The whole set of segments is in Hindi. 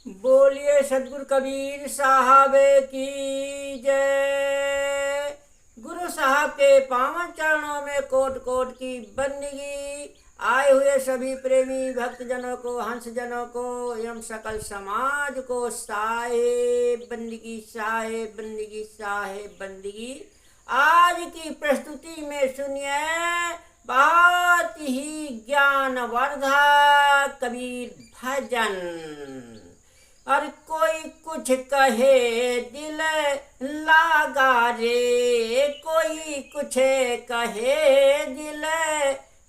बोलिए सदगुरु कबीर साहब की जय। गुरु साहब के पावन चरणों में कोट कोट की बंदगी। आए हुए सभी प्रेमी भक्तजनों को, हंस जनों को एवं सकल समाज को साहेब बंदगी, साहेब बंदगी, साहेब बंदगी। आज की प्रस्तुति में सुनिए बहुत ही ज्ञानवर्धक कबीर भजन। और कोई कुछ कहे दिल लागा रे, कोई कुछ कहे दिल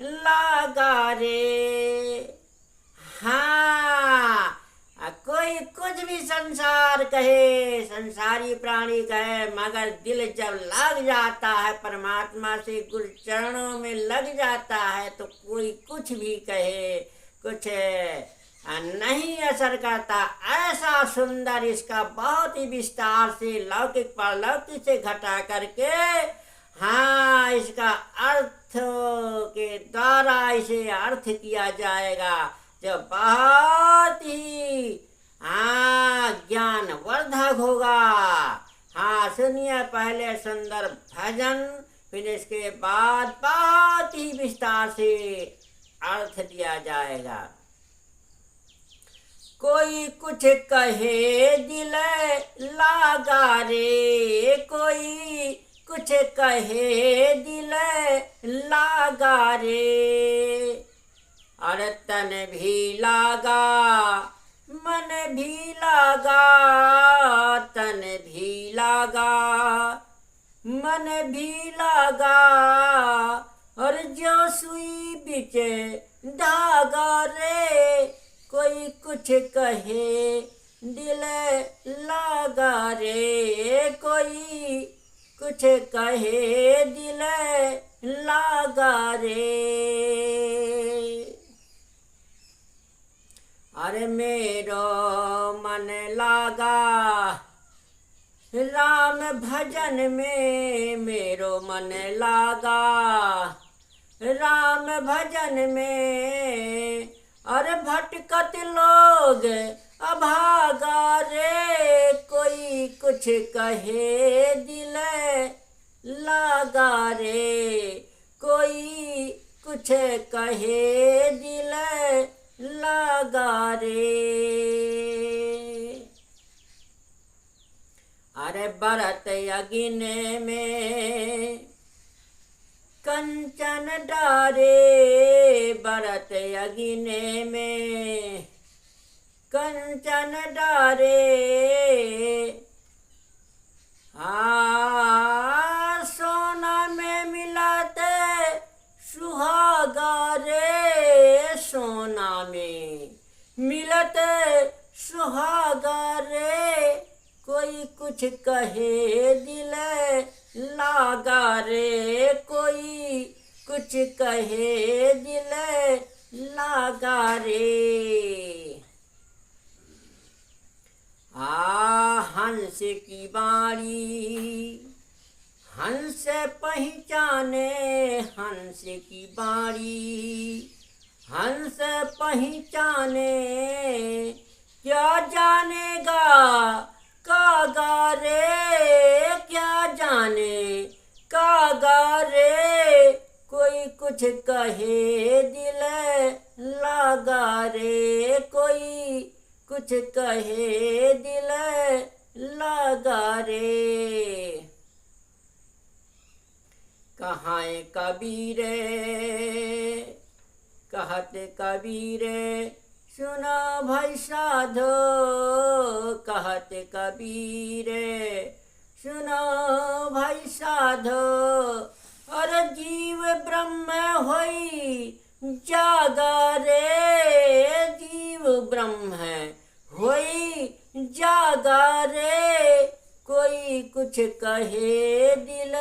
लागा रे। हाँ, कोई कुछ भी संसार कहे, संसारी प्राणी कहे, मगर दिल जब लग जाता है परमात्मा से, गुरु चरणों में लग जाता है, तो कोई कुछ भी कहे कुछ नहीं असर करता। ऐसा सुंदर इसका बहुत ही विस्तार से लौकिक परलौकिक से घटा करके, हाँ, इसका अर्थ के द्वारा इसे अर्थ किया जाएगा, जो बहुत ही ज्ञानवर्धक होगा। हाँ, सुनिए पहले सुंदर भजन, फिर इसके बाद बहुत ही विस्तार से अर्थ दिया जाएगा। कोई कुछ कहे दिल लागा रे, कोई कुछ कहे दिल लागा रे। और तन भी लागा, मन भी लागा, तन भी लागा, मन भी लागा। और जो सुई बिच धागा रे, कोई कुछ कहे दिल लागा रे, कोई कुछ कहे दिल लागा रे। अरे मेरो मन लागा राम भजन में, मेरो मन लागा राम भजन में। अरे भटकत लोग अभागा रे, कोई कुछ कहे दिल लागा रे, कोई कुछ कहे दिल लागा रे। अरे बरत अगिन में कंचन डारे, बरत अगिने में कंचन डारे। सोना में मिलाते सुहागा रे, सोना में मिलते सुहागा रे। कोई कुछ कहे दिल लागा रे, कोई कुछ कहे दिल लागा रे। हंस की बाणी हंस पहचाने, हंस की बाणी हंस पहचाने। क्या जानेगा कागा रे, क्या जाने कागा रे। कोई कुछ कहे दिल लागा रे, कोई कुछ कहे दिल लागा रे। कहाँ कबीरे कहत कबीरे, सुनो भाई साधो कहत कबीरे, सुनो भाई साधो। और जीव ब्रह्म होई जागा रे, जीव ब्रह्म होई जागा रे। कोई कुछ कहे दिल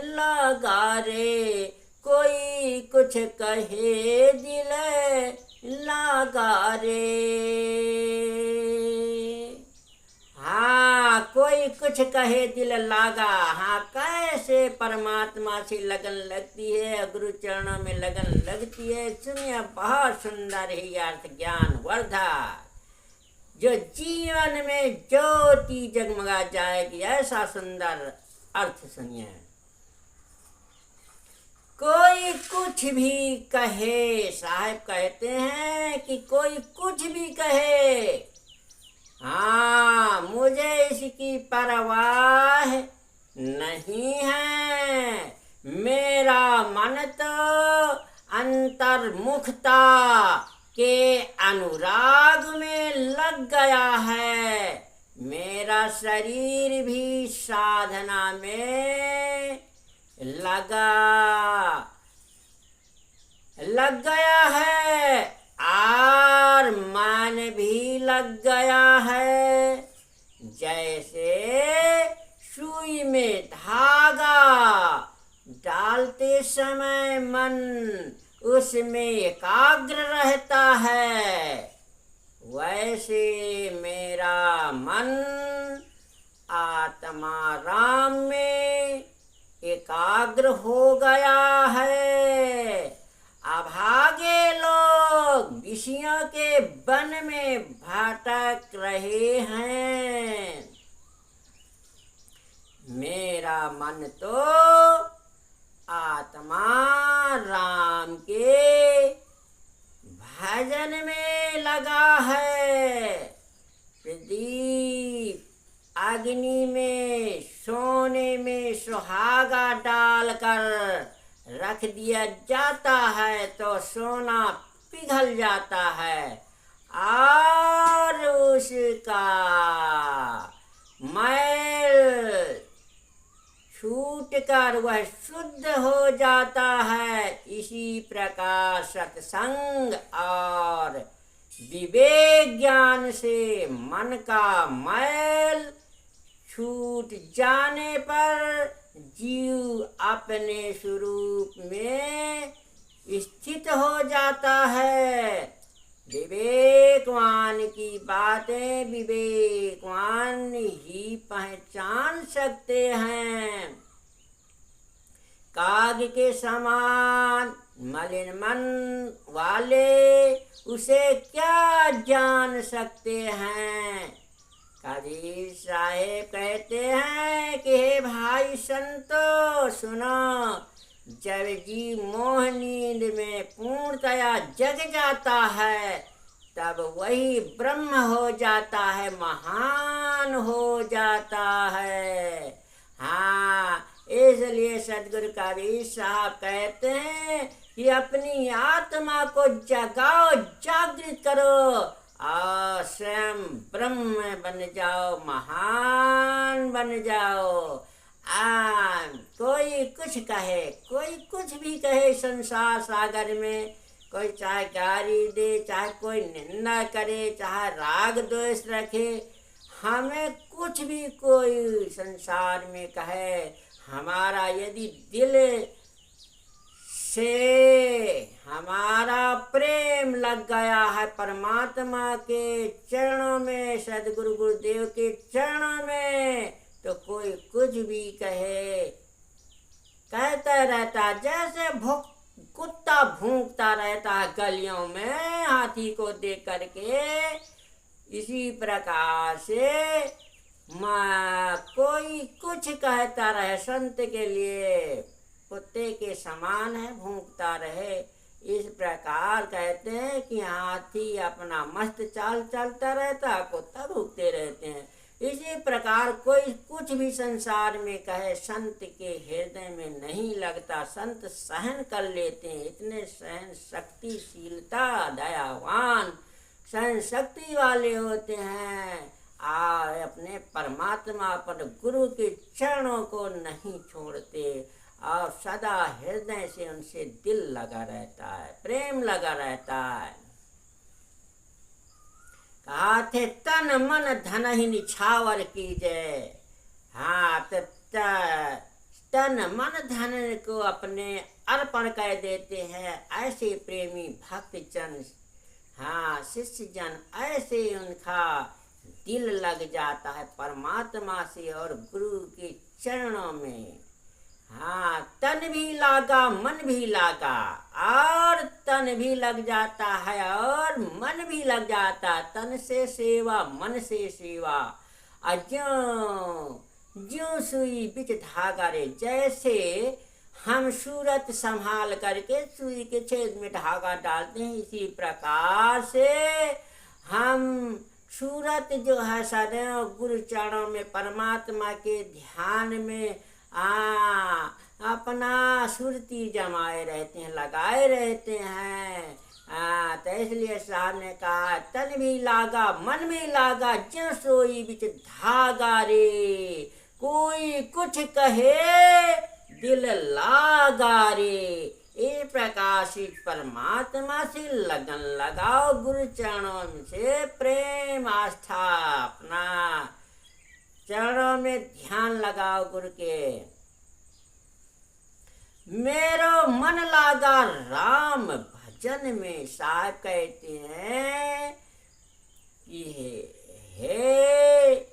लागा रे, कोई कुछ कहे दिल लागा रे। हाँ, कोई कुछ कहे दिल लागा। हाँ, कैसे परमात्मा से लगन लगती है, गुरु चरणों में लगन लगती है। सुनिए बहुत सुंदर ही अर्थ ज्ञान वर्धक। जो जीवन में ज्योति जगमगा जाएगी। ऐसा सुंदर अर्थ सुनिए। कोई कुछ भी कहे, साहब कहते हैं कि कोई कुछ भी कहे, हाँ मुझे इसकी परवाह नहीं है। मेरा मन तो अंतर्मुखता के अनुराग में लग गया है। मेरा शरीर भी साधना में लग गया है और मन भी लग गया है। जैसे सुई में धागा डालते समय मन उसमें एकाग्र रहता है, वैसे मेरा मन आत्मा राम में एकाग्र हो गया है। अभागे लोग विषयों के वन में भटक रहे हैं। मेरा मन तो आत्मा राम के भजन में लगा है। प्रदीप अग्नि में सोने में सुहागा डालकर रख दिया जाता है तो सोना पिघल जाता है और उसका मैल छूट कर वह शुद्ध हो जाता है। इसी प्रकार सत्संग और विवेक ज्ञान से मन का मैल छूट जाने पर जीव अपने स्वरूप में स्थित हो जाता है। विवेकवान की बातें विवेकवान ही पहचान सकते हैं। काग के समान मलिन मन वाले उसे क्या जान सकते हैं। कबीर साहेब कहते हैं कि हे भाई संतो सुनो, जब जीव मोह नींद में पूर्णतया जग जाता है तब वही ब्रह्म हो जाता है, महान हो जाता है। हाँ, इसलिए सदगुरु कबीर साहब कहते हैं कि अपनी आत्मा को जगाओ, जागृत करो और स्वयं ब्रह्म बन जाओ, महान बन जाओ। कोई कुछ कहे, कोई कुछ भी कहे संसार सागर में, कोई चाहे गाली दे, चाहे कोई निंदा करे, चाहे राग द्वेष रखे, हमें कुछ भी कोई संसार में कहे, हमारा यदि दिल से हमारा प्रेम लग गया है परमात्मा के चरणों में, सदगुरु गुरुदेव के चरणों में, तो कोई कुछ भी कहे, कहता रहता। जैसे कुत्ता भूंकता रहता है गलियों में हाथी को देख करके, इसी प्रकार से कोई कुछ कहता रहे संत के लिए कुत्ते के समान है, भूंकता रहे। इस प्रकार कहते हैं कि हाथी अपना मस्त चाल चलता रहता, कुत्ता भूंकते रहते हैं। इसी प्रकार कोई कुछ भी संसार में कहे, संत के हृदय में नहीं लगता। संत सहन कर लेते हैं, इतने सहन शक्तिशीलता, दयावान सहन शक्ति वाले होते हैं। अपने परमात्मा पर गुरु के चरणों को नहीं छोड़ते और सदा हृदय से उनसे दिल लगा रहता है, प्रेम लगा रहता है। कहा थे तन मन धन ही निछावर कीजय। हाँ, तो तन मन धन को अपने अर्पण कर देते हैं ऐसे प्रेमी भक्त जन। हाँ, शिष्य जन ऐसे उनका दिल लग जाता है परमात्मा से और गुरु के चरणों में। हाँ, तन भी लागा मन भी लागा, और तन भी लग जाता है और मन भी लग जाता। तन से सेवा मन से सेवा, अज्यों ज्यों सुई बिच धागा रे। जैसे हम सूरत संभाल करके सुई के छेद में धागा डालते हैं, इसी प्रकार से हम सूरत जो है सदैव गुरु चरणों में परमात्मा के ध्यान में अपना सुरती जमाए रहते हैं, लगाए रहते हैं। तो इसलिए साहब ने कहा तन भी लागा मन भी लागा, ज्यों सोई बिच धागा रे। कोई कुछ कहे दिल लागा रे। इस प्रकार से परमात्मा से लगन लगाओ, गुरु चरणों से प्रेम आस्था अपना चरणों में ध्यान लगाओ गुरु के। मेरो मन लागा राम भजन में। साहब कहते हैं कि हे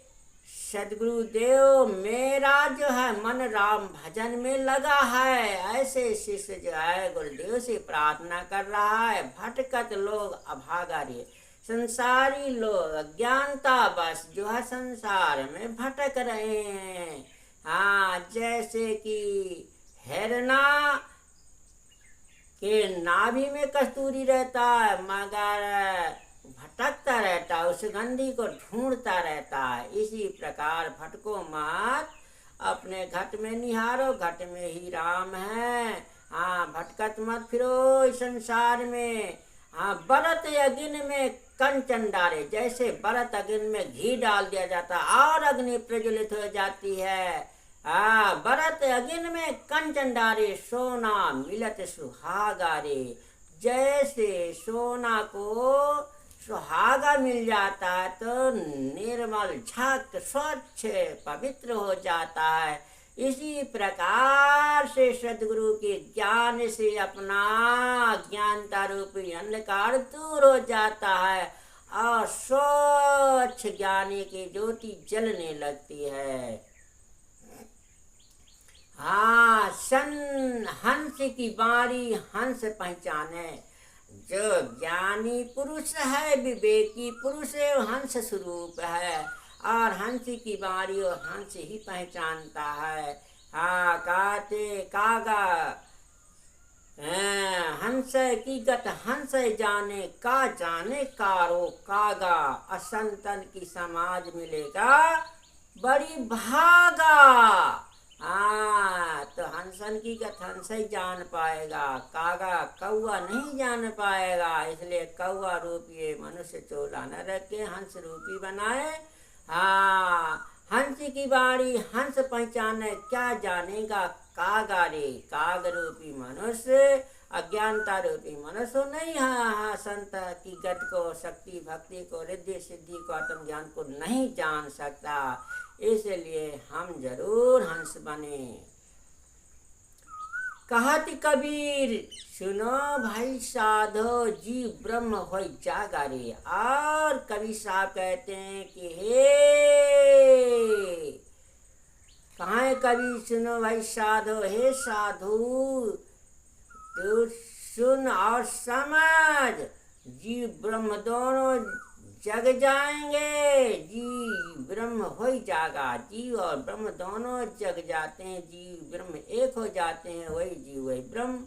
सदगुरुदेव, मेरा जो है मन राम भजन में लगा है। ऐसे शिष्य जो है गुरुदेव से प्रार्थना कर रहा है। भटकत लोग अभागा रे, संसारी लोग अज्ञानता बस जो है संसार में भटक रहे हैं। हाँ, जैसे कि हिरना के नाभि में कस्तूरी रहता है, मगर भटकता रहता है, उस गंधी को ढूंढता रहता है। इसी प्रकार भटको मत, अपने घट में निहारो, घट में ही राम है। हाँ, भटकत मत फिरो इस संसार में। हाँ, बरत अग्नि में कंचन डाले। जैसे बरत अग्नि में घी डाल दिया जाता और अग्नि प्रज्वलित हो जाती है। बरत अग्नि में कंचन डारे, सोना मिलत सुहागा रे। जैसे सोना को सुहागा मिल जाता है तो निर्मल झक स्वच्छ पवित्र हो जाता है। इसी प्रकार से सदगुरु के ज्ञान से अपना ज्ञानता रूपी अंधकार दूर हो जाता है और स्वच्छ ज्ञानी की ज्योति जलने लगती है। हाँ, सन हंस की बारी हंस पहचाने। जो ज्ञानी पुरुष है, विवेकी पुरुष है, हंस स्वरूप है और हंस की बारी और हंस ही पहचानता है। हाँ, कहते कागा हंस की गत हंस जाने, का जाने कारो कागा। असंतन की समाज मिलेगा बड़ी भागा। तो हंसन की गत हंस ही जान पाएगा, कागा कौआ नहीं जान पाएगा। इसलिए कौआ रूपी मनुष्य चोला न रखे, हंस रूपी बनाए। हंस की बारी हंस पहचाने, क्या जानेगा कागा रे। काग रूपी मनुष्य अज्ञानता रूपी मनुष्य नहीं है। संत की गत को, शक्ति भक्ति को, रिद्धि सिद्धि को, आत्म ज्ञान को नहीं जान सकता। इसलिए हम जरूर हंस बने। कहत कबीर सुनो भाई साधो, जीव ब्रह्म होई जागा रे। और कबीर साहब कहते हैं कि हे कहाँ है कबीर, सुनो भाई साधो, हे साधु तो सुन और समझ, जीव ब्रह्म दोनों जग जाएंगे। जीव ब्रह्म हो जागा, जीव और ब्रह्म दोनों जग जाते हैं। जीव ब्रह्म एक हो जाते हैं, वही जीव वही ब्रह्म।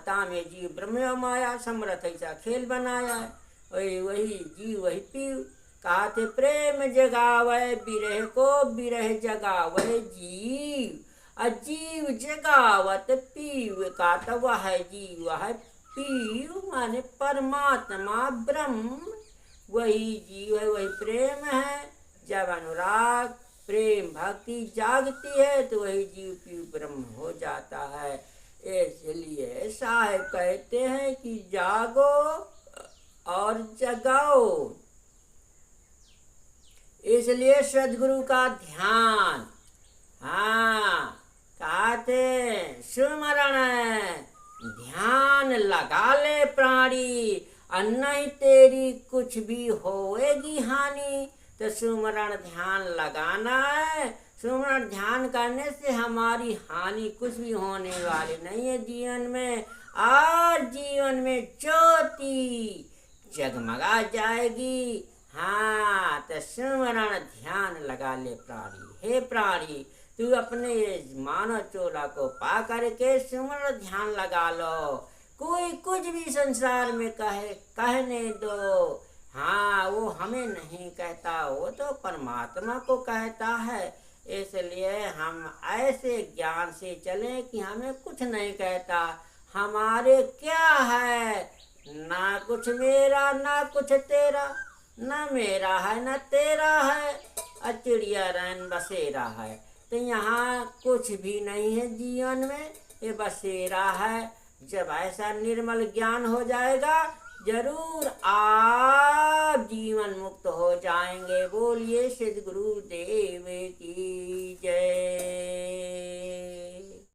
तामे जीव ब्रह्म माया, समरथ ऐसा खेल बनाया है। वही जीव वही पीव। कहते प्रेम जगावे बिरह को, बिरह जगावे जीव। अजीव जगावत पीव का, तो वह जीव वह पीव माने परमात्मा ब्रह्म। वही जीव है, वही प्रेम है। जब अनुराग प्रेम भक्ति जागती है तो वही जीव पीव ब्रह्म हो जाता है। इसलिए साहेब कहते हैं कि जागो और जगाओ। इसलिए सदगुरु का ध्यान, कहते सुमरण ध्यान लगा ले प्राणी, और नहीं तेरी कुछ भी होएगी हानि। तो सुमरण ध्यान लगाना है। सुमरण ध्यान करने से हमारी हानि कुछ भी होने वाली नहीं है जीवन में। और जीवन में ज्योति जगमगा जाएगी। हाँ, तो सुमरण ध्यान लगा ले प्राणी। हे प्राणी, तू अपने मानव चोला को पा करके सुमरण ध्यान लगा लो। कोई कुछ भी संसार में कहने दो, हाँ, वो हमें नहीं कहता, वो तो परमात्मा को कहता है। इसलिए हम ऐसे ज्ञान से चलें कि हमें कुछ नहीं कहता। हमारे क्या है, ना कुछ मेरा ना कुछ तेरा, ना मेरा है ना तेरा है, चिड़िया रैन बसेरा है। तो यहाँ कुछ भी नहीं है जीवन में, ये बसेरा है। जब ऐसा निर्मल ज्ञान हो जाएगा, जरूर आप जीवन मुक्त हो जाएंगे। बोलिए सद्गुरुदेव की जय।